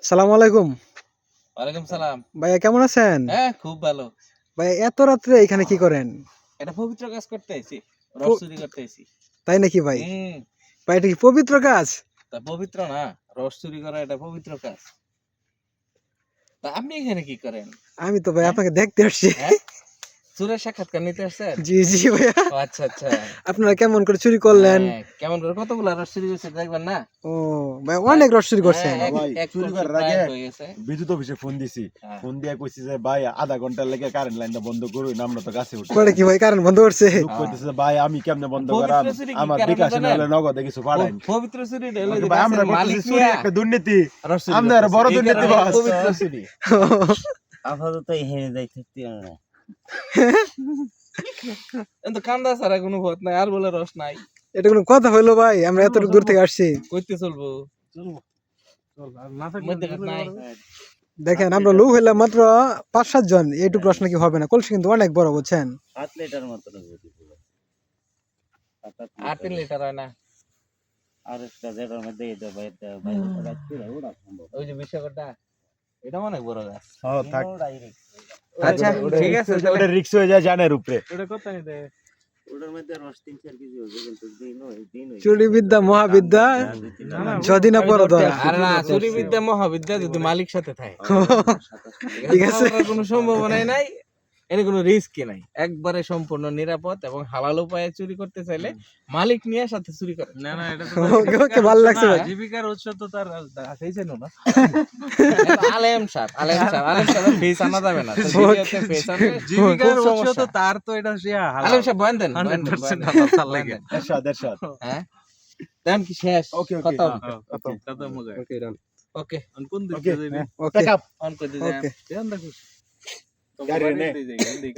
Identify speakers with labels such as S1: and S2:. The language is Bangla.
S1: সালাম আলাইকুম।
S2: ওয়ালাইকুম সালাম।
S1: ভাইয়া কেমন আছেন?
S2: হ্যাঁ, খুব ভালো।
S1: ভাইয়া এত রাত্রে এখানে কি করেন?
S2: এটা পবিত্র কাজ করতে আইছি। রস চুরি করতে আইছি।
S1: তাই নাকি ভাই?
S2: হুম।
S1: ভাই এটা কি পবিত্র কাজ?
S2: তা পবিত্র না, রস চুরি করা এটা পবিত্র কাজ। তা আপনি এখানে কি করেন?
S1: আমি তো ভাই
S2: হ্যাঁ?
S1: আপনাকে দেখতে আসছি।
S2: হ্যাঁ? চোরের সাক্ষাৎকার নিতে আসছেন?
S1: জি জি ভাইয়া।
S2: ও আচ্ছা, আচ্ছা।
S1: আপনারা কেমন করে চুরি করলেন?
S2: হ্যাঁ, কেমন করে কতগুলা রস চুরি হয়েছে দেখবেন না?
S1: ও ভাই অনেক রস চুরি করছেন।
S2: হ্যাঁ,
S3: ভাই,
S2: এক
S3: চুরি
S2: কলসি
S3: করার
S2: প্রায়
S3: আগে
S2: হয়ে গেছে।
S3: বিদ্যুৎ অফিসে ফোন দিছি।
S2: হ্যাঁ।
S3: ফোন দিয়ে কইছি যে ভাই আধা ঘন্টার লেগে কারেন্ট লাইনটা বন্ধ করুন, আমরা তো গাছে উঠি।
S1: পরে কি ভাই কারেন্ট বন্ধ করছে?
S3: লোক কইতেছে যে, ভাই আমি কেমনে বন্ধ
S2: পবিত্র
S3: করাম?
S2: চুরি কি
S3: আমার
S2: কারণে
S3: বিকাশে
S2: জানেন?
S3: নাহলে নগদে কিছু পাঠাইন।
S2: পবিত্র চুরি হলো যে
S3: ভাই আমরা
S2: গাছের মালিক
S3: করতেছি চুরি
S2: নিয়া
S3: একটা দুর্নীতি।
S2: রস চুরি
S3: আমরা আরো বড়
S2: করতেছে। এই
S3: দুর্নীতি
S2: কারণে
S3: বাস।
S2: পবিত্র চুরি।
S4: আপাতত এখানে যাই থাকতে হবে না।
S2: কিন্তু কান্দা ছাড়া কোনো পথ নাই, আর বলে রস নাই।
S1: এটা কোনো কথা হলো ভাই? আমরা এত দূর থেকে আসছি।
S2: কইতে চলবো। মধ্যে ঘাট নাই।
S1: দেখেন আমরা লোক হইলাম মাত্র ৫-৭ জন, এইটুকু প্রশ্ন কি হবে না? কলসি কিন্তু অনেক বড় বুঝছেন?
S4: 7 লিটার মতো যদি পুরো।
S2: 8 লিটার হয় না।
S4: আর একটা যেটার মধ্যে এটা বাইরে রাখতে ওরা সম্ভব।
S2: ওই যে বিশ্বকটা, এটা অনেক বড় গাছ।
S3: হ্যাঁ থাক।
S2: আচ্ছা, ঠিক আছে
S3: ওটা রিস্ক হয়ে যায় জানের উপরে।
S2: ওটা কত নিতে?
S4: ওটার মধ্যে রস 3-4 কেজি হবে কিন্তু দিন হই।
S1: চুরি বিদ্যা মহাবিদ্যা যদি না পড়ো ধরা।
S2: আরে না, চুরি বিদ্যা মহাবিদ্যা যদি মালিক সাথে থাকে।
S1: ঠিক আছে।
S2: কোনো সম্ভাবনাই নাই। এর কোনো রিস্কই নাই। একবারে সম্পূর্ণ নিরাপদ এবং হালাল উপায়ে চুরি করতে চাইলে মালিক নিয়ে সাথে চুরি করে। না না, এটা তো
S1: ওকে ওকে ভালো লাগছে ভাই।
S2: জীবিকার উৎস তো তার আছেই জানো না। আলেম সাহেব ফেস আনা যাবে না। ফেস আনলে জীবিকার উৎস তো তার, তো এটা আলেম সাহেব বয়ান দেন। 100% হালাল লাগে।
S3: এরশাদ।
S2: হ্যাঁ? দেন কি শেষ?
S3: ওকে
S2: খতম।
S3: খতম।
S1: ওকে ডান।
S2: ওকে।
S3: ওকে
S1: ওকে
S2: অন করে দিলাম।
S1: ওকে।
S2: ধ্যান রাখো।
S3: গাড়ি নে।